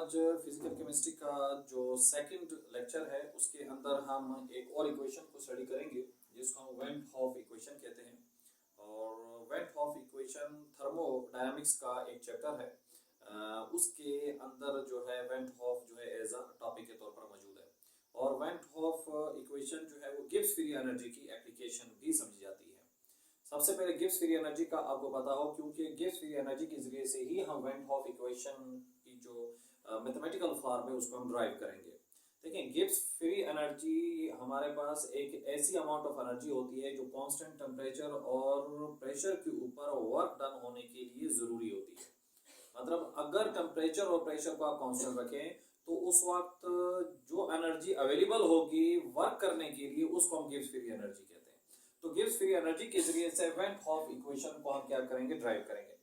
आज physical chemistry का जो सेकंड लेक्चर है उसके अंदर हम एक और इक्वेशन को स्टडी करेंगे जिसको हम वेन हॉफ इक्वेशन कहते हैं। और वेन हॉफ इक्वेशन थर्मोडायनामिक्स का एक चैप्टर है। उसके अंदर जो है वेन हॉफ जो है एज अ टॉपिक के तौर पर मौजूद है। और वेन हॉफ इक्वेशन जो है वो गिब्स फ्री एनर्जी की एप्लीकेशन भी समझी जाती है। सबसे पहले गिब्स फ्री एनर्जी का आपको पता हो, क्योंकि गिब्स फ्री एनर्जी के जरिए से ही हम वेन हॉफ इक्वेशन की जो मैथमेटिकल फॉर्म है उसको हम ड्राइव करेंगे। देखिए, गिब्स फ्री एनर्जी हमारे पास एक ऐसी अमाउंट ऑफ एनर्जी होती है जो कांस्टेंट टेम्परेचर और प्रेशर के ऊपर वर्क डन होने के लिए ज़रूरी होती है। मतलब अगर टेम्परेचर और प्रेशर को आप कांस्टेंट रखें तो उस वक्त जो एनर्जी अवेलेबल होगी वर्क करने के लिए उसको हम गिब्स फ्री एनर्जी कहते हैं। तो गिब्स फ्री एनर्जी के जरिए से वेन हॉफ इक्वेशन को हम क्या करेंगे, ड्राइव करेंगे।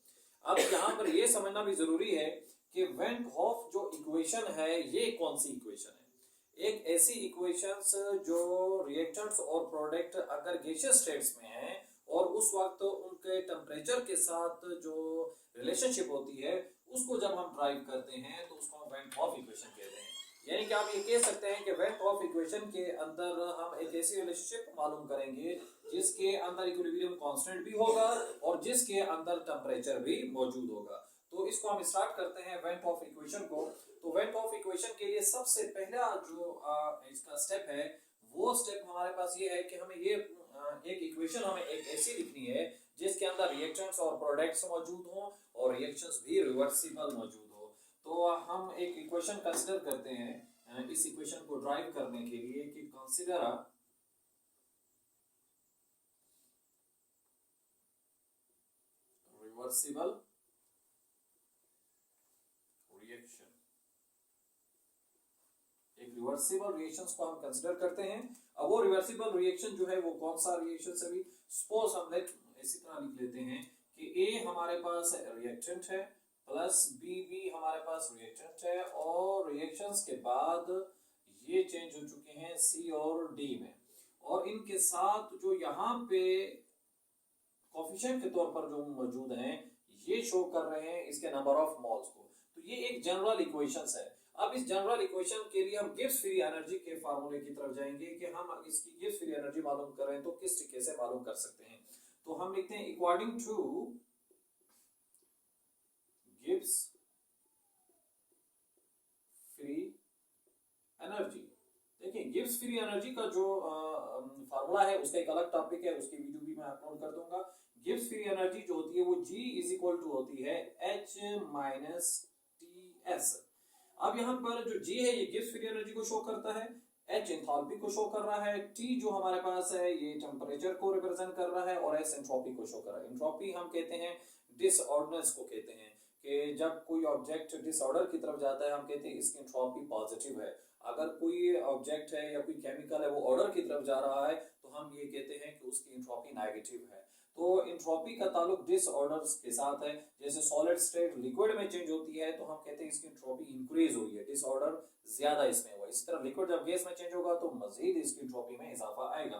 अब यहाँ पर ये समझना भी जरूरी है कि वेन हॉफ जो इक्वेशन है ये कौन सी इक्वेशन है। एक ऐसी इक्वेशन जो रिएक्टेंट्स और प्रोडक्ट अगर गैसियस स्टेट्स में है और उस वक्त उनके टेम्परेचर के साथ जो रिलेशनशिप होती है उसको जब हम ड्राइव करते हैं तो उसको हम वेन हॉफ इक्वेशन कहते हैं। यानी कि आप ये कह सकते हैं कि वेन हॉफ इक्वेशन के अंदर हम एक ऐसी रिलेशनशिप मालूम करेंगे जिसके अंदर इक्विलिब्रियम कांस्टेंट भी होगा और जिसके अंदर टेम्परेचर भी मौजूद होगा। तो इसको हम स्टार्ट करते हैं वेन हॉफ इक्वेशन को। तो वेन हॉफ इक्वेशन के लिए सबसे पहला जो इसका स्टेप है वो स्टेप हमारे पास ये है कि हमें ये एक इक्वेशन हमें एक ऐसी लिखनी है जिसके अंदर रिएक्टेंट्स और प्रोडक्ट्स मौजूद हों और रिएक्शंस भी रिवर्सिबल मौजूद हो। तो हम एक इक्वेशन कंसीडर करते हैं इस इक्वेशन को ड्राइव करने के लिए कि कंसीडर रिवर्सिबल रिएक्शन। एक रिवर्सिबल रिएक्शंस को हम कंसीडर करते हैं। अब वो रिवर्सिबल रिएक्शन जो है वो कौन सा रिएक्शन है, सपोज हम इसी तरह लिख लेते हैं कि A हमारे पास रिएक्टेंट है प्लस बी भी हमारे पास रिएक्टेंट है और रिएक्शंस के बाद ये चेंज हो चुके हैं C और D में, और इनके साथ जो यहाँ पे कोफिशिएंट के तौर पर जो मौजूद हैं ये शो कर रहे हैं इसके नंबर ऑफ मोल्स को। तो ये एक जनरल इक्वेशंस है। अब इस जनरल इक्वेशन के लिए हम गिब्स फ्री एनर्जी के फार्मूले की तरफ जाएंगे कि हम इसकी गिब्स फ्री एनर्जी मालूम करें तो किस तरीके से मालूम कर सकते हैं। तो हम लिखते हैं according to Gibbs free energy. देखिए, गिब्स फ्री एनर्जी का जो फार्मूला है उसका एक अलग टॉपिक है, उसकी वीडियो भी मैं अपलोड कर दूंगा। गिब्स फ्री एनर्जी जो होती है वो G इज इक्वल टू होती है H माइनस TS। अब यहाँ पर जो G है ये गिब्स फ्री एनर्जी को शो करता है, H एंथैल्पी को शो कर रहा है, T जो हमारे पास है ये टेम्परेचर को रिप्रेजेंट कर रहा है और S एंट्रोपी को शो कर रहा है। एंट्रोपी हम कहते हैं डिसऑर्डरनेस को कहते हैं कि जब कोई ऑब्जेक्ट डिसऑर्डर की तरफ जाता है हम कहते हैं इसकी एंट्रोपी पॉजिटिव है। अगर कोई ऑब्जेक्ट है या कोई केमिकल है वो ऑर्डर की तरफ जा रहा है तो हम ये कहते हैं कि उसकी एंट्रोपी नेगेटिव है। तो एंट्रोपी का ताल्लुक डिसऑर्डर्स के साथ है। जैसे सॉलिड स्टेट लिक्विड में चेंज होती है तो हम कहते हैं इसकी एंट्रोपी इंक्रीज हुई है, डिसऑर्डर ज्यादा इसमें हुआ। इसी तरह लिक्विड जब गैस में चेंज होगा तो मजीद इसकी एंट्रोपी में इजाफा आएगा।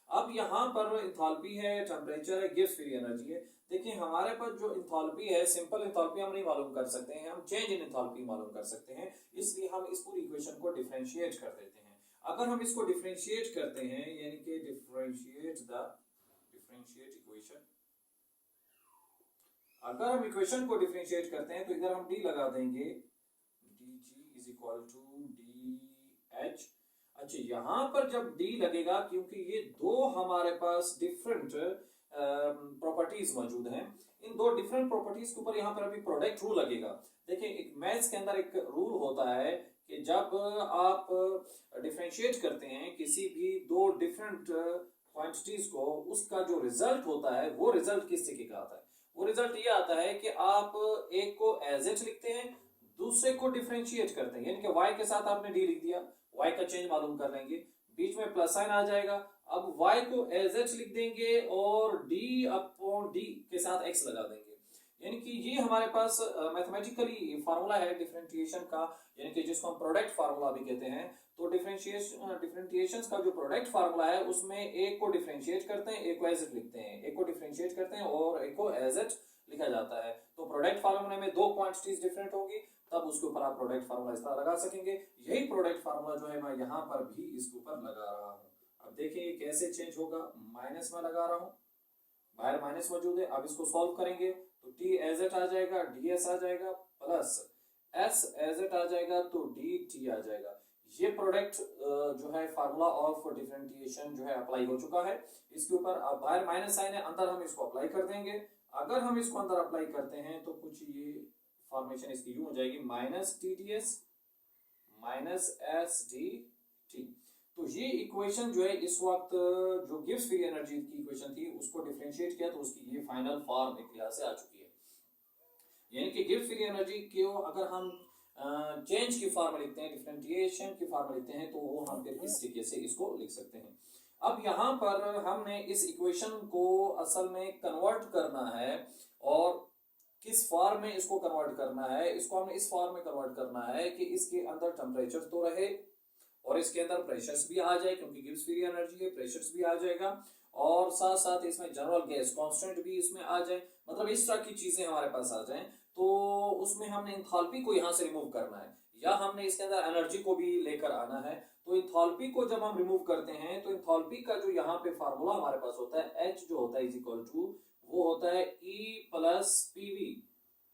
अब यहाँ पर एंथैल्पी है, टेम्परेचर है, गिब्स फ्री एनर्जी है। देखिए, हमारे पास जो एंथैल्पी है सिंपल एंथैल्पी हम नहीं मालूम कर सकते हैं, हम चेंज इन एंथैल्पी मालूम कर सकते हैं, इसलिए हम इस पूरी इक्वेशन को डिफरेंशिएट कर देते हैं। अगर हम इसको डिफरेंशिएट करते हैं यानी कि डिफरेंशिएट इक्वेशन, अगर हम इक्वेशन को डिफरेंशिएट करते हैं तो इधर हम d लगा देंगे, dg is equal to dh। अच्छा, यहाँ पर जब d लगेगा क्योंकि ये दो हमारे पास डिफरेंट प्रॉपर्टीज मौजूद हैं, इन दो डिफरेंट प्रॉपर्टीज के ऊपर यहाँ पर अभी प्रोडक्ट रूल लगेगा। देखिए, एक मैथ्स के अंदर एक रूल होता है कि जब आप डिफरेंशिएट करते हैं किसी भी दो डिफरेंट क्वांटिटीज को, उसका जो रिजल्ट होता है वो रिजल्ट किस तरीके का आता है। वो रिजल्ट ये आता है कि आप एक को एज एच लिखते हैं, दूसरे को डिफरेंशिएट करते हैं, यानी कि y के साथ आपने d लिख दिया, y का चेंज मालूम कर लेंगे, बीच में प्लस साइन आ जाएगा। अब y को एज एच लिख देंगे और d अपॉन d के साथ x लगा देंगे, यानी कि ये हमारे पास मैथमेटिकली फार्मूला है डिफरेंशिएशन का, यानी कि जिसको हम प्रोडक्ट फार्मूला भी कहते हैं। तो डिफरेंशिएशन का जो प्रोडक्ट फार्मूला है उसमें एक को डिफरेंशिएट करते हैं, एक को एज एच लिखते हैं, एक को डिफरेंशिएट करते हैं और एक को एज एच लिखा जाता है। तो प्रोडक्ट फार्मूले में दो क्वांटिटीज डिफरेंट होंगी, तब उसके ऊपर आप प्रोडक्ट फार्मूला इस तरह लगा सकेंगे। यही प्रोडक्ट फार्मूला जो है मैं यहाँ पर भी इसके ऊपर लगा रहा हूँ। अब देखिए ये कैसे चेंज होगा, माइनस में लगा रहा हूँ, बाहर माइनस मौजूद है। अब इसको सॉल्व करेंगे तो टी एज इट आ जाएगा, डी एस आ जाएगा, प्लस एस एज इट आ जाएगा तो डी टी आ जाएगा। ये प्रोडक्ट जो है फार्मूला ऑफ डिफरेंशिएशन जो है अप्लाई हो चुका है इसके ऊपर। अब बाहर माइनस साइन है, अंदर हम इसको अप्लाई कर देंगे। अगर हम इसको अंदर अप्लाई करते हैं तो कुछ ये फॉर्मेशन इसकी यूं हो जाएगी, minus T d S minus S D T. तो ये इक्वेशन जो है इस वक्त जो गिब्स फ्री एनर्जी की इक्वेशन थी उसको डिफरेंशिएट किया तो उसकी ये फाइनल फॉर्म एक लिहाज से आ चुकी है। यानी कि गिब्स फ्री एनर्जी को अगर हम चेंज की फॉर्म में लिखते हैं, डिफरेंशिएशन की फॉर्म में लिखते हैं तो वो हम फिर इस तरीके से इसको लिख सकते हैं। अब यहाँ पर हमने इस इक्वेशन को असल में कन्वर्ट करना है और किस फॉर्म में इसको कन्वर्ट करना है, इसको हमने इस फॉर्म में कन्वर्ट करना है कि इसके अंदर टेम्परेचर तो रहे और इसके अंदर प्रेशर्स भी आ जाए, क्योंकि गिब्स फ्री एनर्जी है, प्रेशर्स भी आ जाएगा और साथ साथ इसमें जनरल गैस कांस्टेंट भी इसमें आ जाए। मतलब इस तरह की चीजें हमारे पास आ जाएं तो उसमें हमने इंथैल्पी को यहाँ से रिमूव करना है या हमने इसके अंदर एनर्जी को भी लेकर आना है। तो इंथैल्पी को जब हम रिमूव करते हैं तो इंथैल्पी का जो यहाँ पे फार्मूला हमारे पास होता है H जो होता है इज इक्वल टू वो होता है E प्लस PV।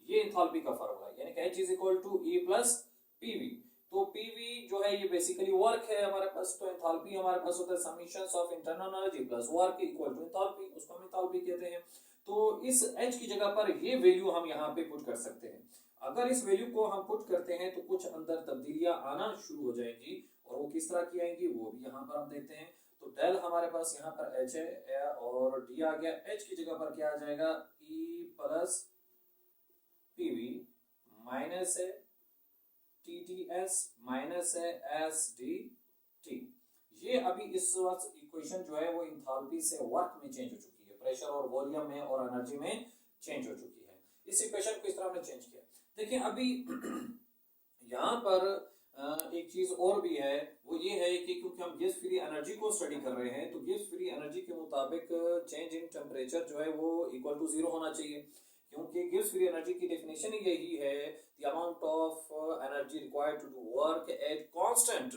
ये इंथैल्पी का फार्मूला है, यानी कि H is equal to E plus PV। तो PV जो है ये बेसिकली वर्क है हमारे पास, तो इंथैल्पी हमारे पास होता है summation of internal energy plus work equal to enthalpy, उसको हम इंथैल्पी कहते हैं। तो इस H की जगह पर ये वैल्यू हम यहाँ पे पुट कर सकते हैं। अगर इस वैल्यू को हम पुट करते हैं तो कुछ अंदर तब्दीलियां आना शुरू हो जाएंगी और वो किस तरह की आएंगी वो भी यहाँ पर हम देखते हैं। तो डेल हमारे पास यहाँ पर H है और D आ गया, H की जगह पर क्या आ जाएगा E प्लस PV माइनस है TTS माइनस है SDT। ये अभी इस वक्त इक्वेशन जो है वो इंथैल्पी से वर्क में चेंज हो चुकी है, प्रेशर और वॉल्यूम में और एनर्जी में चेंज हो चुकी है। इस इक्वेशन को इस तरह हमने चेंज किया। देखिए अभी यहाँ पर एक चीज और भी है, वो ये है कि क्योंकि हम गिब्स फ्री एनर्जी को स्टडी कर रहे हैं तो गिब्स फ्री एनर्जी के मुताबिक चेंज इन टेम्परेचर जो है वो इक्वल टू 0 होना चाहिए, क्योंकि गिब्स फ्री एनर्जी की डेफिनेशन ही यही है, the amount of energy required to do work at constant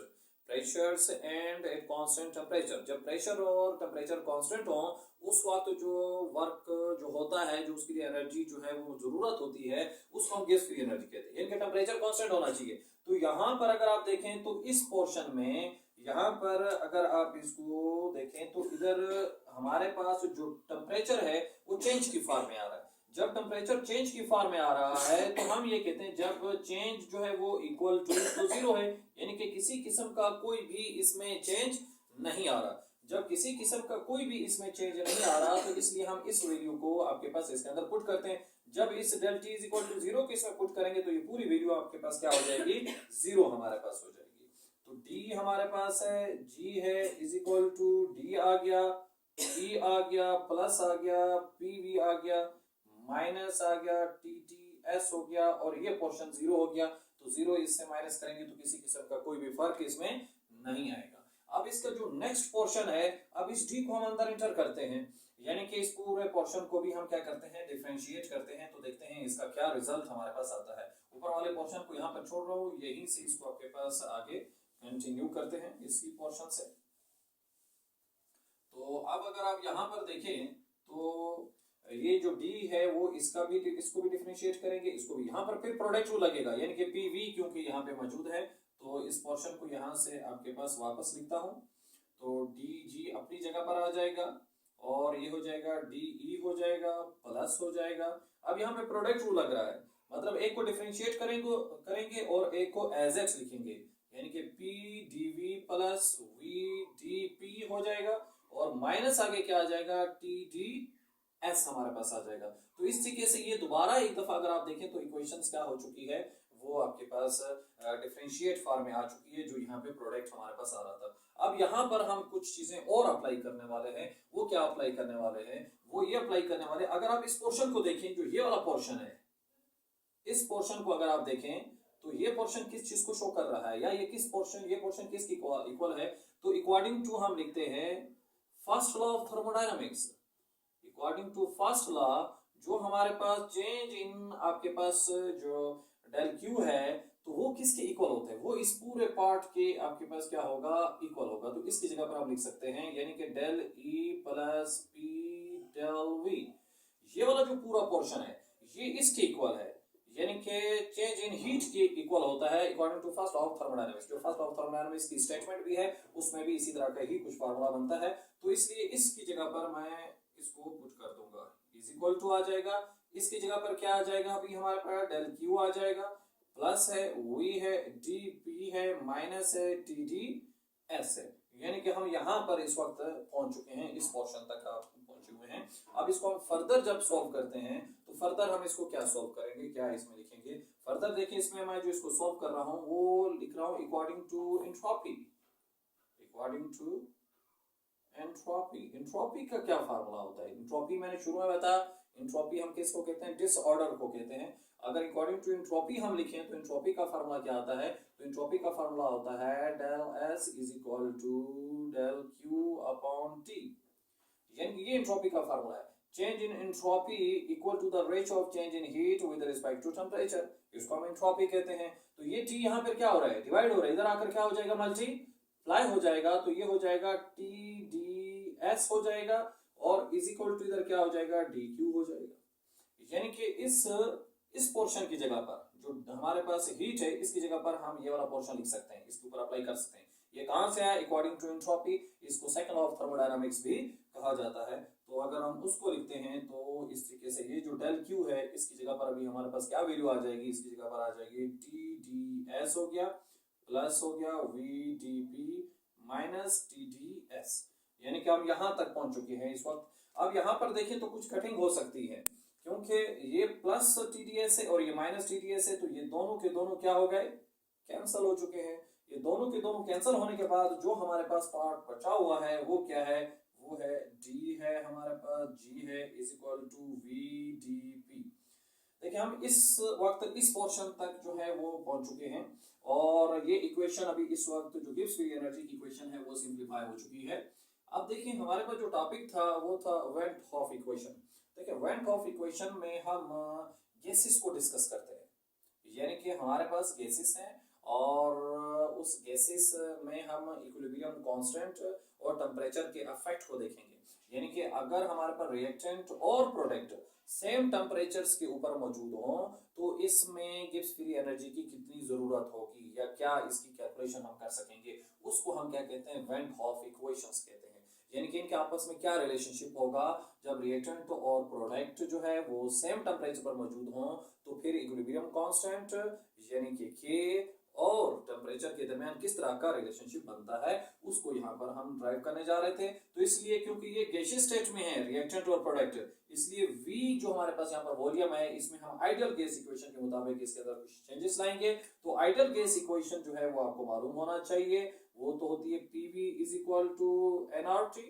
pressures and at constant temperature. जब प्रेशर और टेम्परेचर कांस्टेंट हो उस वक्त जो वर्क जो होता है, जो उसके लिए एनर्जी जो है वो जरूरत होती है, उसको हम गिब्स फ्री एनर्जी कहते हैं, यानी कि टेम्परेचर कांस्टेंट होना चाहिए। तो यहाँ पर अगर आप देखें तो इस पोर्शन में यहाँ पर अगर आप इसको देखें तो इधर हमारे पास जो टेम्परेचर है वो चेंज की फॉर्म में आ रहा है। जब टेम्परेचर चेंज की फॉर्म में आ रहा है तो हम ये कहते हैं जब चेंज जो है वो इक्वल टू तो 0 है, यानी कि किसी किस्म का कोई भी इसमें चेंज नहीं आ रहा। जब किसी किस्म का कोई भी इसमें चेंज नहीं आ रहा तो इसलिए हम इस वैल्यू को आपके पास इसके अंदर पुट करते हैं। जब इस del T is equal to 0 के इसमें पुट करेंगे तो ये पूरी वैल्यू आपके पास क्या हो जाएगी, 0 हमारे पास हो जाएगी। तो डी हमारे पास है, जी है इज इक्वल टू डी आ गया, ई आ गया, प्लस आ गया, पीवी आ गया, माइनस आ गया, टी टी एस हो गया और ये पोर्शन 0 हो गया। तो 0 इससे माइनस करेंगे तो किसी किस्म का कोई भी फर्क इसमें नहीं आएगा। अब इसका जो नेक्स्ट पोर्शन है, अब इस डी को हम अंदर इंटर करते हैं, यानी कि इस पूरे पोर्शन को भी हम क्या करते हैं, डिफरेंशिएट करते हैं। तो देखते हैं इसका क्या रिजल्ट हमारे पास आता है। ऊपर वाले पोर्शन को यहाँ पर छोड़ रहा हूँ, यहीं से इसको आपके पास आगे कंटिन्यू करते हैं इसी पोर्शन से। तो अब अगर आप यहाँ पर देखें तो ये जो डी है वो इसको भी डिफरेंशिएट करेंगे, इसको भी यहाँ पर फिर प्रोडक्ट रूल लगेगा, यानी कि पीवी क्योंकि यहाँ पे मौजूद है तो इस पोर्शन को यहाँ से आपके पास वापस लिखता हूँ। तो डी जी अपनी जगह पर आ जाएगा और ये हो जाएगा डी ई हो जाएगा, प्लस हो जाएगा। अब यहाँ पे प्रोडक्ट रूल लग रहा है, मतलब एक को डिफरेंशिएट करेंगे और एक को एज एक्स लिखेंगे, यानी कि P d V plus V d P हो जाएगा और माइनस आगे क्या आ जाएगा, टी डी एस हमारे पास आ जाएगा। तो इस तरीके से ये दोबारा एक दफा अगर आप देखें तो इक्वेशंस क्या हो चुकी है, वो आपके पास डिफरेंशिएट फॉर्म में आ चुकी है, जो यहाँ पे प्रोडक्ट हमारे पास आ रहा था। अब यहाँ पर हम कुछ चीजें और अप्लाई करने वाले हैं। वो क्या अप्लाई करने वाले हैं, वो ये अप्लाई करने वाले, अगर आप इस पोर्शन को देखें, जो ये वाला पोर्शन है, इस पोर्शन को अगर आप देखें तो ये पोर्शन किस चीज को शो कर रहा है, या ये पोर्शन किसकी इक्वल है। तो अकॉर्डिंग टू हम लिखते हैं first law of thermodynamics, according to first law जो हमारे पास चेंज इन आपके पास जो डेल क्यू है तो वो किसके इक्वल होते हैं, वो इस पूरे पार्ट के आपके पास क्या होगा, इक्वल होगा। तो इसकी जगह पर हम लिख सकते हैं यानी कि del E plus P del V, ये वाला जो पूरा पोर्शन है ये इसके इक्वल है, यानी कि चेंज इन हीट के इक्वल होता है according to first law of thermodynamics. जो फर्स्ट लॉ ऑफ थर्मोडायनामिक्स की स्टेटमेंट भी है उसमें भी इसी तरह का ही कुछ फार्मूला बनता है। तो इसलिए इसकी जगह पर मैं इसको पुट कर दूंगा, इज इक्वल टू आ जाएगा, इसकी जगह पर क्या आ जाएगा, अभी हमारे पास डेल क्यू आ जाएगा, प्लस है वी है डी पी है माइनस है टी डी एस है। यानी कि हम यहाँ पर इस वक्त पहुंच चुके हैं, इस पोर्शन तक आप पहुंचे हुए हैं। अब इसको हम फर्दर जब सॉल्व करते हैं तो फर्दर हम इसको क्या सॉल्व करेंगे, क्या इसमें लिखेंगे फर्दर। देखिए इसमें मैं जो इसको सॉल्व कर रहा हूँ वो लिख रहा हूँ according to entropy, according to entropy. Entropy का क्या फार्मूला होता है, एंट्रोपी मैंने शुरू में बताया, एंट्रोपी हम किसको कहते हैं, डिसऑर्डर को कहते हैं। अगर अकॉर्डिंग टू एंट्रोपी हम लिखें तो एंट्रोपी का फार्मूला क्या आता है, तो एंट्रोपी का फार्मूला होता है del S is equal to del Q upon T, यानी ये एंट्रोपी का फार्मूला है। Change in entropy equal to the ratio of change in heat with respect to temperature, इसको हम एंट्रोपी कहते हैं। तो ये टी यहाँ पर क्या हो रहा है, डिवाइड हो रहा है, इधर आकर क्या हो जाएगा, मल्टीप्लाई हो जाएगा, तो ये हो जाएगा टी डी एस हो जाएगा और इज इक्वल टू इधर क्या हो जाएगा, डी क्यू हो जाएगा। यानी कि इस पोर्शन की जगह पर जो हमारे पास हीट है इसकी जगह पर हम ये वाला पोर्शन लिख सकते हैं, इसके ऊपर अप्लाई कर सकते हैं। ये कहां से आया, अकॉर्डिंग टू एंट्रोपी, इसको सेकंड लॉ ऑफ थर्मोडायनामिक्स भी कहा जाता है। तो अगर हम उसको लिखते हैं तो इस तरीके से ये जो डेल क्यू है इसकी जगह पर अभी हमारे पास क्या वैल्यू आ जाएगी, इसकी जगह पर आ जाएगी टी डी एस हो गया प्लस हो गया V d P minus T d S, यानी कि हम यहां तक पहुंच चुके हैं इस वक्त। अब यहां पर देखें तो कुछ कटिंग हो सकती है क्योंकि ये प्लस टी डी एस है और ये माइनस टी डी एस है, तो ये दोनों के दोनों क्या हो गए, कैंसिल हो चुके हैं। ये दोनों के दोनों कैंसिल होने के बाद जो हमारे पास पार्ट बचा हुआ है वो क्या है, वो है डी है हमारे पास, जी है is equal to V d P. देखिए हम इस वक्त इस पोर्शन तक जो है वो पहुंच चुके हैं और ये इक्वेशन अभी इस वक्त जो गिब्स फ्री एनर्जी की इक्वेशन है वो सिंप्लीफाई हो चुकी है। अब देखिए हमारे पास जो टॉपिक था वो था वेंट हॉफ इक्वेशन। देखिए वेंट हॉफ इक्वेशन में हम गैसेस को डिस्कस करते हैं, यानी कि हमारे पास गैसेस हैं और उस गैसेस में हम इक्विलिब्रियम कांस्टेंट और टेम्परेचर के इफेक्ट को देखेंगे। यानी कि अगर हमारे पास रिएक्टेंट और प्रोडक्ट सेम टेम्परेचर्स के ऊपर मौजूद हो तो इसमें गिब्स फ्री एनर्जी की कितनी जरूरत होगी या क्या इसकी कैलकुलेशन हम कर सकेंगे, उसको हम क्या कहते हैं, वेंट हॉफ इक्वेशंस कहते हैं। यानी कि इनके आपस में क्या रिलेशनशिप होगा, जब रिएक्टेंट और प्रोडक्ट जो है वो सेम टेम्परेचर पर मौजूद हो तो फिर इक्विलिब्रियम कांस्टेंट यानी कि के और टेम्परेचर के दरमियान किस तरह का रिलेशनशिप बनता है उसको यहाँ पर हम ड्राइव करने जा रहे थे। तो इसलिए क्योंकि ये गैसियस स्टेट में है रिएक्टेंट और प्रोडक्ट, इसलिए V जो हमारे पास यहाँ पर वॉल्यूम है इसमें हम आइडियल गैस इक्वेशन के मुताबिक इसके अंदर कुछ चेंजेस लाएंगे। तो आइडियल गैस इक्वेशन जो है वो आपको मालूम होना चाहिए, वो तो होती है PV is equal to nRT।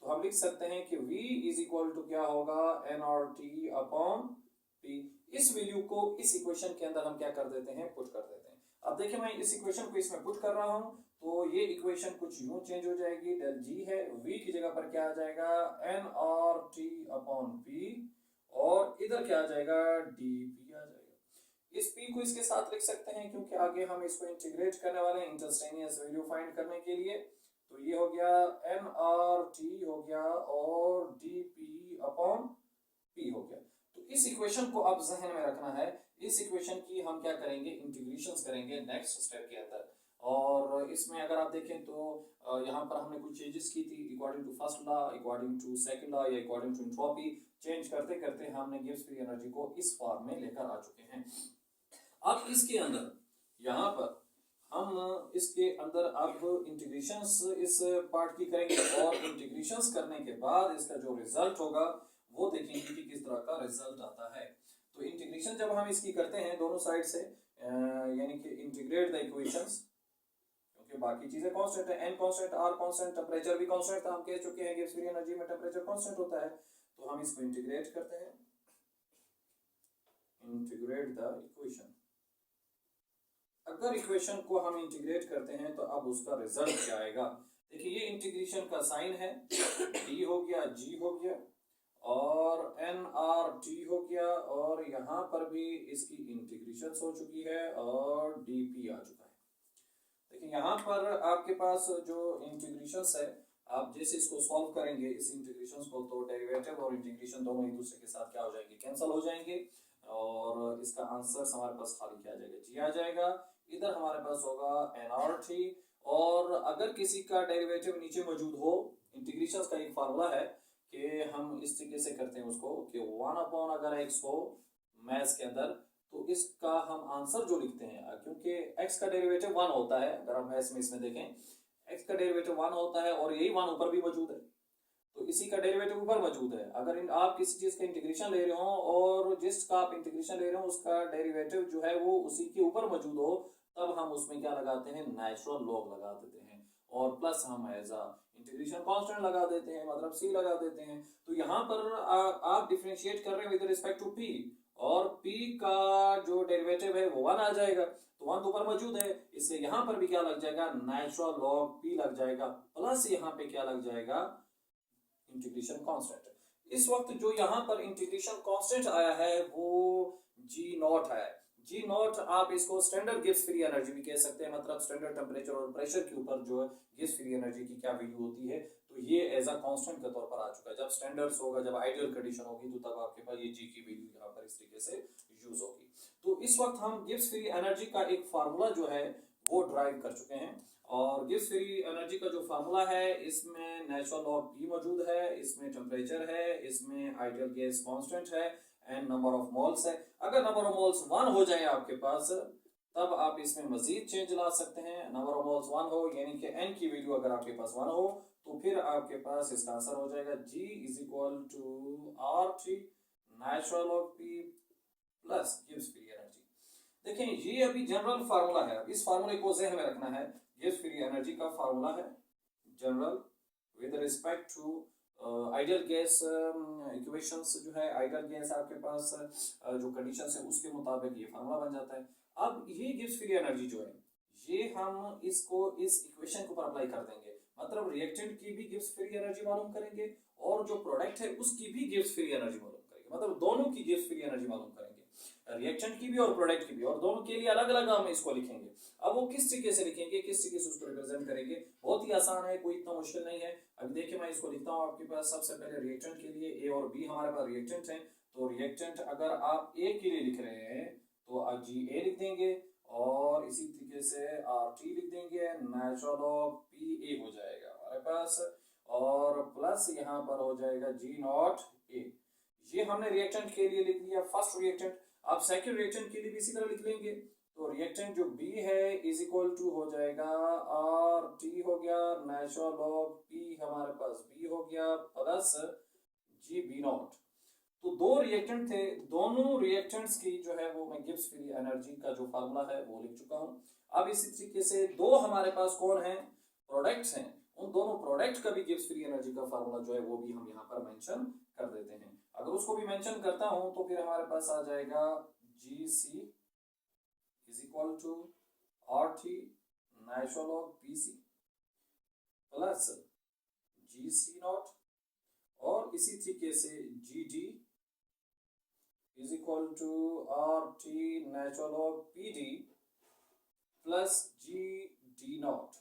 तो हम लिख सकते हैं कि V इज इक्वल टू क्या होगा, nRT अपॉन P। इस वैल्यू को इस इक्वेशन के अंदर हम क्या कर देते हैं, पुट कर देते हैं। अब देखिए मैं इस इक्वेशन को इसमें पुट कर रहा हूं तो ये इक्वेशन कुछ यूं चेंज हो जाएगी, डेल जी है V की जगह पर क्या आ जाएगा, nRT अपॉन P और इधर क्या आ जाएगा, dP आ जाएगा। इस P को इसके साथ लिख सकते हैं क्योंकि आगे हम इसको इंटीग्रेट करने वाले हैं इंस्टेंटेनियस वैल्यू फाइंड करने के लिए। तो ये हो गया nRT हो गया और dP अपॉन P हो गया। तो इस इक्वेशन को आप जहन में रखना है, इस इक्वेशन की हम क्या करेंगे, इंटीग्रेशंस करेंगे नेक्स्ट स्टेप के अंदर। और इसमें अगर आप देखें तो यहाँ पर हमने कुछ चेंजेस की थी according to first law, according to second law या अकॉर्डिंग टू एंट्रोपी, चेंज करते करते हमने गिब्स फ्री एनर्जी को इस फॉर्म में लेकर आ चुके हैं। अब इसके अंदर यहाँ पर हम इसके अंदर अब इंटीग्रेशंस इस पार्ट की करेंगे और इंटीग्रेशंस करने के बाद इसका जो रिजल्ट होगा वो देखेंगे कि किस तरह का रिजल्ट आता है। तो इंटीग्रेशन जब हम इसकी करते हैं दोनों साइड से यानी कि इंटीग्रेट द इक्वेशंस, क्योंकि बाकी चीजें कांस्टेंट है, n constant, r constant, temperature भी कांस्टेंट था, हम कह चुके हैं गिब्स फ्री एनर्जी में टेम्परेचर कांस्टेंट होता है। तो हम इसको इंटीग्रेट करते हैं, इंटीग्रेट द इक्वेशन। अगर इक्वेशन को हम इंटीग्रेट करते हैं तो अब उसका रिजल्ट क्या आएगा। देखिए ये इंटीग्रेशन का साइन है, d हो गया, g हो गया और एन आर टी हो गया, और यहाँ पर भी इसकी इंटीग्रेशन हो चुकी है और डी पी आ चुका है। देखिए यहाँ पर आपके पास जो इंटीग्रेशंस है, आप जैसे इसको सॉल्व करेंगे इस इंटीग्रेशंस को, तो डेरिवेटिव और इंटीग्रेशन दोनों एक दूसरे के साथ क्या हो जाएंगे, कैंसिल हो जाएंगे, और इसका आंसर हमारे पास खाली क्या आ जाएगा, जी आ जाएगा। इधर हमारे पास होगा एनआरटी, और अगर किसी का डेरिवेटिव नीचे मौजूद हो, इंटीग्रेशंस का एक फार्मूला है कि हम इस तरीके से करते हैं उसको कि 1 अगर x हो मैथ्स के अंदर, तो इसका हम आंसर जो लिखते हैं, क्योंकि x का डेरिवेटिव 1 होता है, अगर हम मैथ्स में इसमें देखें x का डेरिवेटिव 1 होता है और यही 1 ऊपर भी मौजूद है, तो इसी का डेरिवेटिव ऊपर मौजूद है। अगर आप किसी चीज का इंटीग्रेशन ले रहे हो और जिसका आप इंटीग्रेशन ले रहे हो उसका डेरिवेटिव जो है वो उसी के ऊपर मौजूद हो, तब हम उसमें क्या लगाते हैं, नेचुरल लॉग लगा देते हैं, और प्लस हम एज अ इंटीग्रेशन कांस्टेंट लगा देते हैं, मतलब c लगा देते हैं। तो यहाँ पर आप डिफरेंशिएट कर रहे हो विद रिस्पेक्ट टू p, और p का जो डेरिवेटिव है वो 1 आ जाएगा, तो 1 तो ऊपर मौजूद है, इसलिए यहाँ पर भी क्या लग जाएगा, नेचुरल लॉग p लग जाएगा, प्लस यहाँ पे क्या लग जाएगा, इंटीग्रेशन कांस्टेंट। इस वक्त जो यहाँ पर इंटीग्रेशन कांस्टेंट आया है वो जी नॉट है। जी नॉट आप इसको स्टैंडर्ड गिब्स फ्री एनर्जी भी कह सकते हैं, मतलब स्टैंडर्ड टेम्परेचर और प्रेशर के ऊपर जो गिब्स फ्री एनर्जी की क्या वैल्यू होती है, तो ये एज अ कांस्टेंट के तौर पर आ चुका है। जब स्टैंडर्ड्स होगा, जब आइडियल कंडीशन होगी, तो तब आपके पास ये जी की वैल्यू यहाँ पर इस तरीके से यूज होगी। तो इस वक्त हम गिब्स फ्री एनर्जी का एक फार्मूला जो है वो ड्राइव कर चुके हैं, और गिब्स फ्री एनर्जी का जो फार्मूला है इसमें नेचुरल लॉग p मौजूद है, इसमें टेम्परेचर है, इसमें आइडियल गैस कांस्टेंट है, एंड नंबर ऑफ मोल्स है। अगर नंबर ऑफ मोल्स 1 हो जाए आपके पास, तब आप इसमें मजीद चेंज ला सकते हैं। नंबर ऑफ मोल्स 1 हो, यानी कि n की वैल्यू अगर आपके पास 1 हो, तो फिर आपके पास इसका आंसर हो जाएगा G is equal to RT natural log P plus Gibbs free energy. देखें ये अभी जनरल फार्मूला है, इस फार्मूले को ज़हन में रखना है। गिब्स फ्री एनर्जी का फार्मूला है general with respect to ideal gas equations, जो है आइडियल गैस आपके पास जो कंडीशंस है उसके मुताबिक ये फार्मूला बन जाता है। अब ये गिब्स फ्री एनर्जी जो है, ये हम इसको इस इक्वेशन के ऊपर अप्लाई कर देंगे, मतलब रिएक्टेंट की भी गिब्स फ्री एनर्जी मालूम करेंगे और जो प्रोडक्ट है उसकी भी गिब्स फ्री एनर्जी मालूम करेंगे, मतलब दोनों की गिब्स फ्री एनर्जी मालूम करेंगे, रिएक्टेंट की भी और प्रोडक्ट की भी, और दोनों के लिए अलग अलग हम इसको लिखेंगे। अब वो किस तरीके से लिखेंगे, किस तरीके से उसको रिप्रेजेंट करेंगे, बहुत ही आसान है, कोई इतना मुश्किल नहीं है। अब देखिए मैं इसको लिखता हूँ आपके पास। सबसे पहले रिएक्टेंट के लिए ए और बी हमारे पास रिएक्टेंट हैं, तो रिएक्टेंट अगर आप ए के लिए लिख रहे हैं तो जी ए लिख देंगे, और इसी तरीके से आर टी लिख देंगे, नेचुरल ऑफ पी ए हो जाएगा हमारे पास, और प्लस यहाँ पर हो जाएगा जी नॉट ए। ये हमने रिएक्टेंट के लिए लिख लिया फर्स्ट रिएक्टेंट। आप सेकंड रिएक्टेंट के लिए भी इसी तरह लिख लेंगे, तो रिएक्टेंट जो बी है इज इक्वल टू हो जाएगा आर टी हो गया, नेचुरल ऑफ पी हमारे पास बी हो गया, प्लस जी बी नॉट। तो दो रिएक्टेंट थे, दोनों रिएक्टेंट्स की जो है वो मैं गिब्स फ्री एनर्जी का जो फार्मूला है वो लिख चुका हूँ। अब इसी तरीके से दो हमारे पास कौन है, प्रोडक्ट्स हैं, उन दोनों प्रोडक्ट का भी गिब्स फ्री एनर्जी का फार्मूला जो है वो भी हम यहाँ पर मेंशन कर देते हैं। अगर उसको भी मेंशन करता हूं तो फिर हमारे पास आ जाएगा G C is equal to R T natural of P C plus G C not, और इसी तरीके से G D is equal to R T natural of P D plus G D not.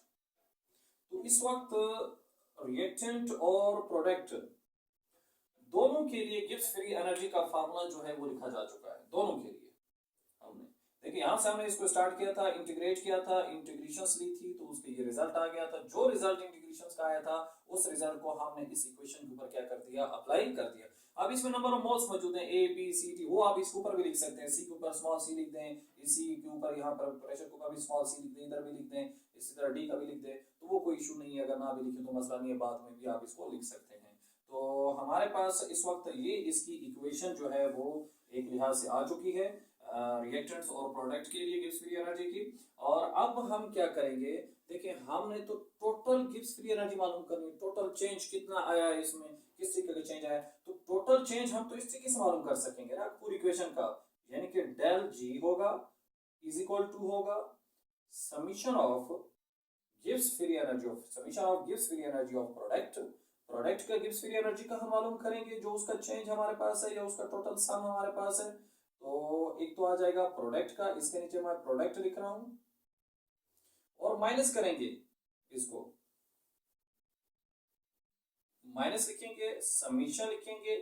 तो इस वक्त रिएक्टेंट और product दोनों के लिए गिब्स फ्री एनर्जी का फार्मूला जो है वो लिखा जा चुका है, दोनों के लिए हमने। देखिए यहाँ से हमने इसको स्टार्ट किया था, इंटीग्रेट किया था, इंटीग्रेशंस ली थी, तो उसके ये रिजल्ट आ गया था। जो रिजल्ट इंटीग्रेशंस का आया था उस रिजल्ट को हमने इस इक्वेशन के ऊपर क्या कर दिया, अप्लाई कर दिया। अब इसमें नंबर ऑफ मोल्स मौजूद हैं ए बी सी डी, वो आप इसके ऊपर भी लिख सकते हैं, सी के ऊपर स्मॉल सी लिख दें, इसी के ऊपर यहाँ पर प्रेशर के ऊपर भी स्मॉल सी लिख दें, इधर भी लिख दें, इसी तरह डी का भी लिख दें, तो वो कोई इशू नहीं है। अगर ना भी लिखें तो मसला नहीं है, बाद में भी आप इसको लिख सकते हैं। तो हमारे पास इस वक्त ये इसकी इक्वेशन जो है वो एक लिहाज से आ चुकी है रिएक्टेंट्स और प्रोडक्ट के लिए गिब्स फ्री एनर्जी की। और अब हम क्या करेंगे, देखिए हमने तो टोटल गिब्स फ्री एनर्जी मालूम करनी, टोटल चेंज कितना आया है, इसमें किस तरीके का चेंज आया, तो टोटल चेंज हम तो इस तरीके से मालूम कर सकेंगे ना पूरी इक्वेशन का, यानी कि डेल जी होगा इज इक्वल टू होगा summation of Gibbs free energy of product product का गिब्स फ्री एनर्जी का हम मालूम करेंगे, जो उसका चेंज हमारे पास है या उसका टोटल सम हमारे पास है। तो एक तो आ जाएगा प्रोडक्ट का, इसके नीचे मैं प्रोडक्ट लिख रहा हूं और माइनस करेंगे, इसको माइनस लिखेंगे, समीशन लिखेंगे,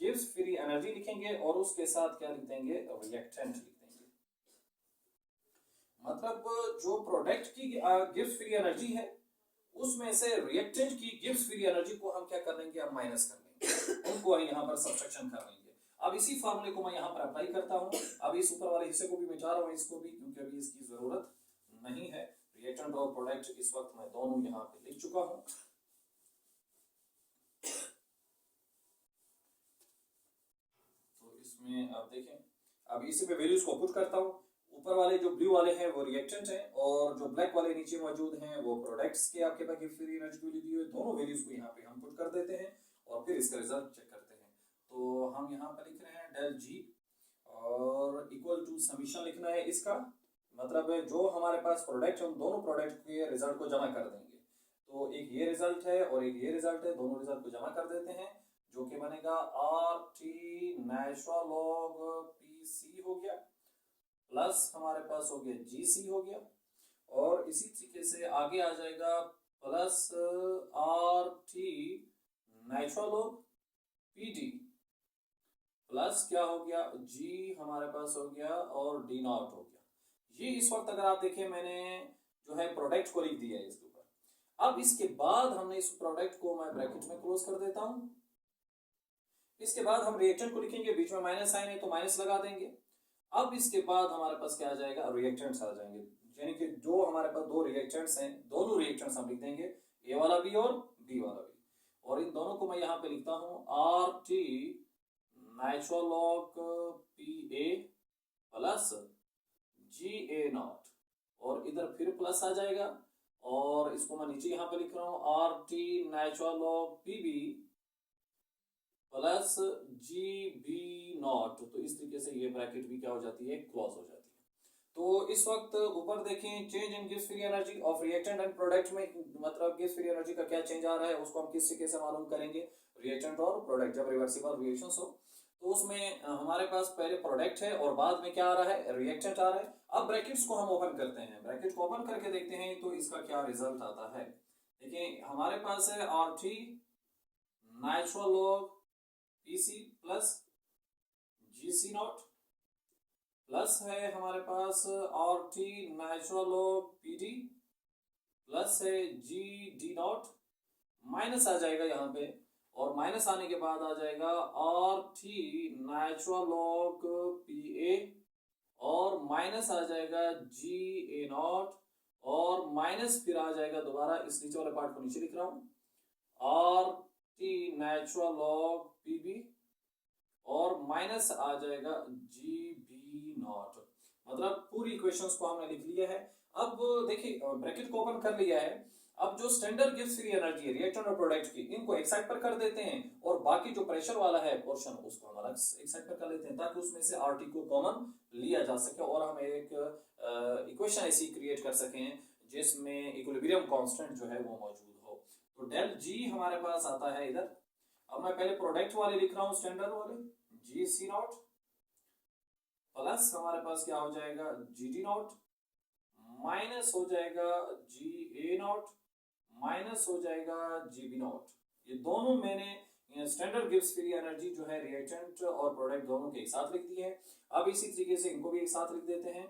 गिव्स फ्री एनर्जी लिखेंगे और उसके साथ क्या लिख देंगे, रिएक्टेंट लिख देंगे। मतलब जो प्रोडक्ट की गिव्स फ्री एनर्जी है उसमें से रिएक्टेंट की गिव्स फ्री एनर्जी को हम क्या कर लेंगे, हम माइनस कर लेंगे, उनको यहाँ पर सब्सट्रैक्शन कर लेंगे। अब इसी फॉर्मूले को मैं यहाँ पर अप्लाई करता हूँ। अब इस ऊपर वाले हिस्से को भी मिटा रहा हूँ, इसको भी, क्योंकि अभी इसकी जरूरत नहीं है। रिएक्टेंट और प्रोडक्ट इस वक्त मैं दोनों यहाँ पे लिख चुका हूँ। तो इसमें आप देखें, अब इसी पे वैल्यूज को पुट करता हूँ। ऊपर वाले जो ब्लू वाले हैं वो रिएक्टेंट हैं और जो ब्लैक वाले नीचे मौजूद हैं वो प्रोडक्ट्स के आपके पास गिव्स फ्री एनर्जी वैल्यू दी हुई है। दोनों वैल्यूज को यहाँ पे हम पुट कर देते हैं और फिर इसका रिजल्ट चेक करते हैं। तो हम यहाँ पर लिख रहे हैं डेल जी और इक्वल टू समीशन लिखना है इसका, मतलब जो हमारे पास प्रोडक्ट है उन दोनों प्रोडक्ट के रिजल्ट को जमा कर देंगे। तो एक ये रिजल्ट है और एक ये रिजल्ट है, दोनों रिजल्ट को जमा कर देते हैं, जो कि बनेगा R T natural log P C हो गया, प्लस हमारे पास हो गया जी सी हो गया, और इसी तरीके से आगे आ जाएगा plus are T natural log P D plus क्या हो गया, जी हमारे पास हो गया और डी नॉट हो गया। ये इस वक्त अगर आप देखें मैंने जो है प्रोडक्ट को लिख दिया है इसके ऊपर। अब इसके बाद हमने इस प्रोडक्ट को मैं ब्रैकेट में क्लोज कर देता हूं। इसके बाद हम रिएक्टेंट को लिखेंगे, बीच में माइनस साइन है तो माइनस लगा देंगे। अब इसके बाद हमारे पास क्या आ जाएगा, रिएक्टेंट्स आ जाएंगे, यानी कि जो हमारे पास दो रिएक्टेंट्स हैं, दोनों रिएक्टेंट्स हम लिख देंगे, ए वाला भी और बी वाला भी। और इन दोनों को मैं यहाँ पे लिखता हूँ R T natural log P A plus G A naught, और इधर फिर प्लस आ जाएगा और इसको मैं नीचे यहाँ पे लिख रहा हूँ R T natural log P B plus G B naught. तो इस तरीके से ये ब्रैकेट भी क्या हो जाती है, क्लोज हो जाती है। तो इस वक्त ऊपर देखें, change in gives free energy of reactant and product में, मतलब गिव्स फ्री एनर्जी का क्या चेंज आ रहा है उसको हम किस तरीके से मालूम करेंगे, रिएक्टेंट और प्रोडक्ट जब रिवर्सिबल रिएक्शंस हो। तो उसमें हमारे पास पहले प्रोडक्ट है और बाद में क्या आ रहा है, रिएक्टेंट आ रहा है। अब ब्रैकेट्स को हम ओपन करते हैं, ब्रैकेट को ओपन करके देखते हैं तो इसका क्या रिजल्ट आता है। देखिए हमारे पास है R T natural log P C plus G C not, plus है हमारे पास R T natural log P D plus है जी डी नॉट, माइनस आ जाएगा यहाँ पे, और माइनस आने के बाद आ जाएगा are T natural log P ए और माइनस आ जाएगा जी ए नॉट, और माइनस फिर आ जाएगा दोबारा, इस नीचे वाले पार्ट को नीचे लिख रहा हूं, R T natural log P B और माइनस आ जाएगा जी बी नॉट। मतलब पूरी इक्वेशंस को हमने लिख लिया है। अब देखिए ब्रैकेट को ओपन कर लिया है। अब जो स्टैंडर्ड गिव्स फ्री एनर्जी है रिएक्टेंट और प्रोडक्ट की, इनको एक साइड पर कर देते हैं और बाकी जो प्रेशर वाला है पोर्शन उसको हम अलग एक साइड पर कर लेते हैं, ताकि उसमें से आरटी को कॉमन लिया जा सके और हम एक इक्वेशन ऐसी क्रिएट कर सकें जिसमें इक्विलिब्रियम कांस्टेंट जो है वो मौजूद हो। तो डेल जी हमारे पास आता है इधर। अब मैं पहले प्रोडक्ट वाले लिख रहा हूं, स्टैंडर्ड वाले, जी सी नॉट प्लस हमारे पास क्या हो जाएगा, जी डी नॉट माइनस हो जाएगा जी ए नॉट माइनस हो जाएगा जी बी नॉट। ये दोनों मैंने स्टैंडर्ड गिव्स फ्री एनर्जी जो है रिएक्टेंट और प्रोडक्ट दोनों के एक साथ लिख दिए हैं। अब इसी तरीके से इनको भी एक साथ लिख देते हैं।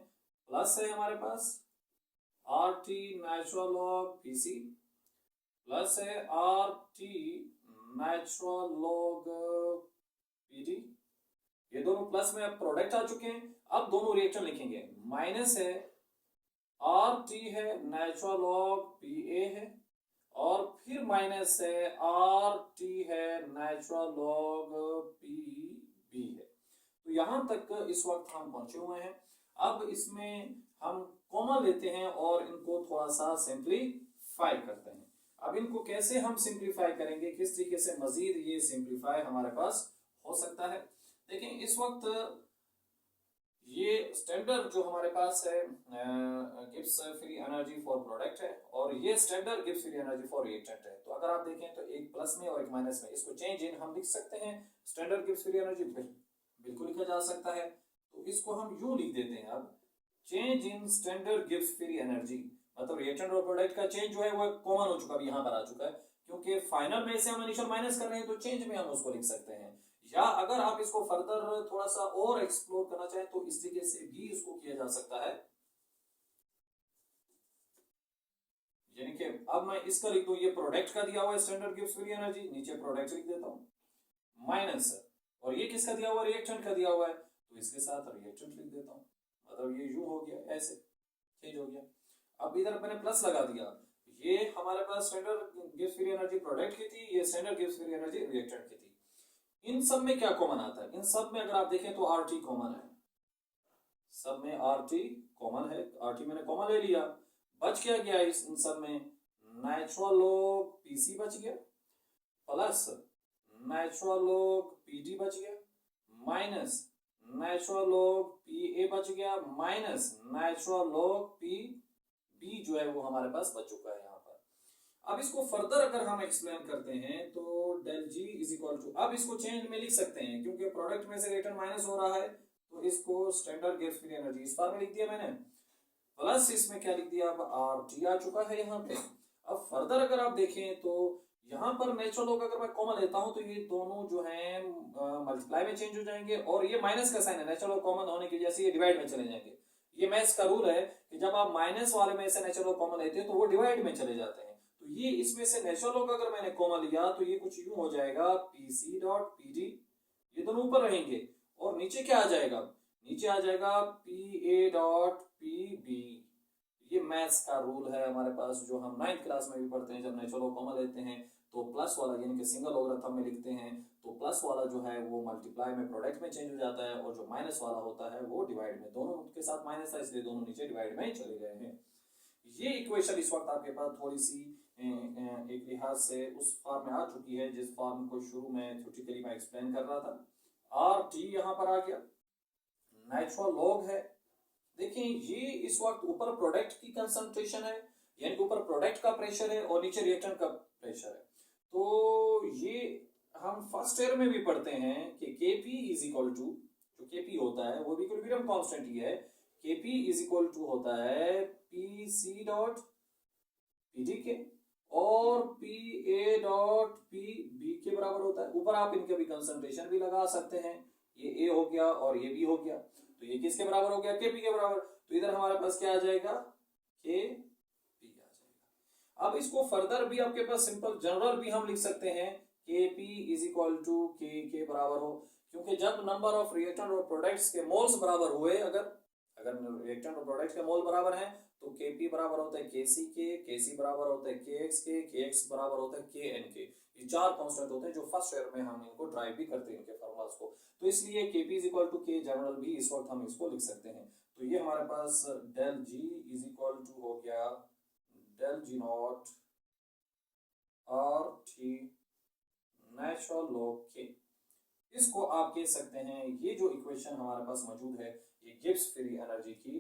प्लस है हमारे पास R T natural log P C plus है R T natural log P D. ये दोनों प्लस में अब प्रोडक्ट आ चुके हैं। अब दोनों रिएक्शन लिखेंगे, माइनस है आर टी है नेचुरल लॉग पी ए है और फिर माइनस है आर टी है नेचुरल लॉग पी बी है। तो यहां तक इस वक्त हम पहुंचे हुए हैं। अब इसमें हम कॉमन लेते हैं और इनको थोड़ा सा सिंप्लीफाई करते हैं। अब इनको कैसे हम सिंप्लीफाई करेंगे, किस तरीके से मजीद ये सिंप्लीफाई हमारे पास हो सकता है। देखिए इस वक्त ये स्टैंडर्ड जो हमारे पास है Gibbs free energy for product है, और ये standard Gibbs free energy for reactant है। तो अगर आप देखें तो एक प्लस में और एक माइनस में, इसको चेंज इन हम लिख सकते हैं। स्टैंडर्ड गिब्स फ्री एनर्जी बिल्कुल लिखा जा सकता है, तो इसको हम यूं लिख देते हैं। अब change in standard Gibbs free energy, मतलब रिएक्टेंट और प्रोडक्ट का चेंज जो है वो कॉमन हो चुका है, यहाँ पर आ चुका है, क्योंकि फाइनल में से हम इनिशियल माइनस कर रहे हैं, तो चेंज में हम उसको लिख सकते हैं। या अगर आप इसको फर्दर थोड़ा सा और एक्सप्लोर करना चाहें तो इस तरीके से भी इसको किया जा सकता है। यानी कि अब मैं इसका लिख दूं, ये प्रोडक्ट का दिया हुआ है स्टैंडर्ड गिब्स फ्री एनर्जी, नीचे प्रोडक्ट लिख देता हूं माइनस, और ये किसका दिया हुआ है, रिएक्टेंट का दिया हुआ है, तो इसके साथ रिएक्टेंट लिख देता हूं। मतलब ये यूं हो गया, ऐसे चेंज हो गया। अब इधर मैंने प्लस लगा दिया, ये हमारे पास standard Gibbs free energy product की थी, ये standard Gibbs free energy reactant की थी। इन सब में क्या कॉमन आता है, इन सब में अगर आप देखें तो आर टी कॉमन है, सब में आर टी कॉमन है, आर टी मैंने कॉमन ले लिया। बच क्या गया इन सब में, नेचुरल लॉग पीसी बच गया, प्लस नेचुरल लॉग पीटी बच गया, minus natural log P A बच गया, minus natural log P B जो है वो हमारे पास बच चुका है यहाँ पर। अब इसको फर्दर अगर हम एक्सप्लेन करते हैं तो del G is equal to, अब इसको चेंज में लिख सकते हैं क्योंकि प्रोडक्ट में से रिएक्टेंट माइनस हो रहा है, तो इसको स्टैंडर्ड गिब्स फ्री एनर्जी इस फॉर्म में लिख दिया मैंने, प्लस इसमें क्या लिख दिया, अब आर टी आ चुका है यहाँ पे। अब फर्दर अगर आप देखें तो यहाँ पर नेचुरल लॉग अगर मैं कॉमन लेता हूं तो ये दोनों जो है मल्टीप्लाई में चेंज हो जाएंगे, और ये माइनस का साइन है, नेचुरल लॉग कॉमन होने की वजह से ये डिवाइड में चले जाएंगे। ये मैथ्स का रूल है कि जब आप माइनस वाले में से नेचुरल लॉग कॉमन लेते हैं तो वो डिवाइड में चले जाते हैं। तो ये इसमें से नेचुरल लॉग अगर मैंने कॉमन लिया तो ये कुछ यूं हो जाएगा, P C dot P D, ये दोनों ऊपर रहेंगे, और नीचे क्या आ जाएगा, नीचे आ जाएगा P A dot P B. ये मैथ्स का रूल है हमारे पास, जो हम 9th क्लास में भी पढ़ते हैं। जब नेचुरल लॉग कॉमन लेते हैं तो प्लस वाला यानी कि सिंगल लॉगरिथम में लिखते हैं, तो प्लस वाला जो है वो मल्टीप्लाई में प्रोडक्ट में चेंज हो जाता है, और जो माइनस वाला होता है वो डिवाइड में, दोनों के साथ माइनस था इसलिए दोनों नीचे डिवाइड में चले गए हैं। ये इक्वेशन इस वक्त आपके पास थोड़ी सी एक लिहाज से उस फॉर्म में आ चुकी है जिस फॉर्म को शुरू में थ्योरेटिकली मैं एक्सप्लेन कर रहा था। आर टी यहाँ पर आ गया, नेचुरल लॉग है। देखिए ये इस वक्त ऊपर प्रोडक्ट की कंसंट्रेशन है, यानी कि ऊपर प्रोडक्ट का प्रेशर है और नीचे रिएक्टेंट का प्रेशर है। तो ये हम फर्स्ट ईयर में भी पढ़ते हैं कि Kp इज इक्वल टू, जो Kp होता है वो भी इक्विलिब्रियम कांस्टेंट ही है, Kp इज इक्वल टू होता है Pc डॉट Pd के और Pa डॉट Pb के बराबर होता है। ऊपर आप इनके भी कंसंट्रेशन भी लगा सकते हैं, ये A हो गया और ये B हो गया, तो ये किसके बराबर हो गया, Kp के बराबर। तो इधर हमारे पास क्या आ जाएगा, Kp आ जाएगा। अब इसको फर्दर भी आपके पास सिंपल जनरल भी हम लिख सकते हैं, Kp is equal to K के बराबर हो, क्योंकि जब नंबर ऑफ रिएक्टेंट और प्रोडक्ट्स के मोल्स बराबर हुए, अगर रिएक्टेंट और प्रोडक्ट के मोल बराबर हैं तो Kp बराबर होता है Kc के, Kc बराबर होता है Kx के, Kx बराबर होता है Kn के। ये चार कांस्टेंट होते हैं जो फर्स्ट ईयर में हम इनको ड्राइव भी करते हैं इनके फॉर्मूलाज को। तो इसलिए Kp is equal to K general भी इस वक्त हम इसको लिख सकते हैं। तो ये हमारे पास del G is equal to हो गया del G not R T natural log K। इसको आप कह सकते हैं, ये जो इक्वेशन हमारे पास मौजूद है ये गिब्स फ्री एनर्जी की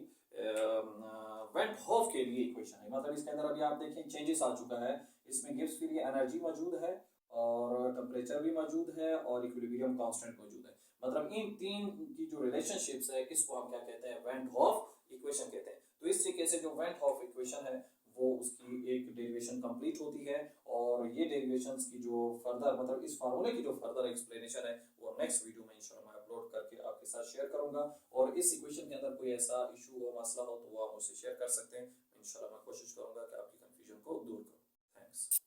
वेंट हॉफ के लिए इक्वेशन है। मतलब इसके अंदर अभी आप देखें चेंजेस आ चुका है, इसमें गिब्स फ्री एनर्जी मौजूद है और टेम्परेचर भी मौजूद है और इक्विलिब्रियम कांस्टेंट मौजूद है। मतलब इन तीन की जो रिलेशनशिप्स है इसको हम क्या कहते हैं, वेंट हॉफ इक्वेशन कहते हैं। तो इस तरीके से जो वेंट हॉफ इक्वेशन है वो उसकी एक डेरिवेशन कंप्लीट होती है, और ये डेरिवेशंस की जो फर्दर मतलब इस फार्मूले की जो फर्दर एक्सप्लेनेशन है वो नेक्स्ट वीडियो में इंशाल्लाह मैं अपलोड करके आपके साथ शेयर करूंगा। और इस इक्वेशन के अंदर कोई ऐसा इशू हो, मसला हो तो वो आप मुझसे शेयर कर सकते हैं। इंशाल्लाह मैं कोशिश करूंगा कि आपकी कंफ्यूजन को दूर करूं। थैंक्स।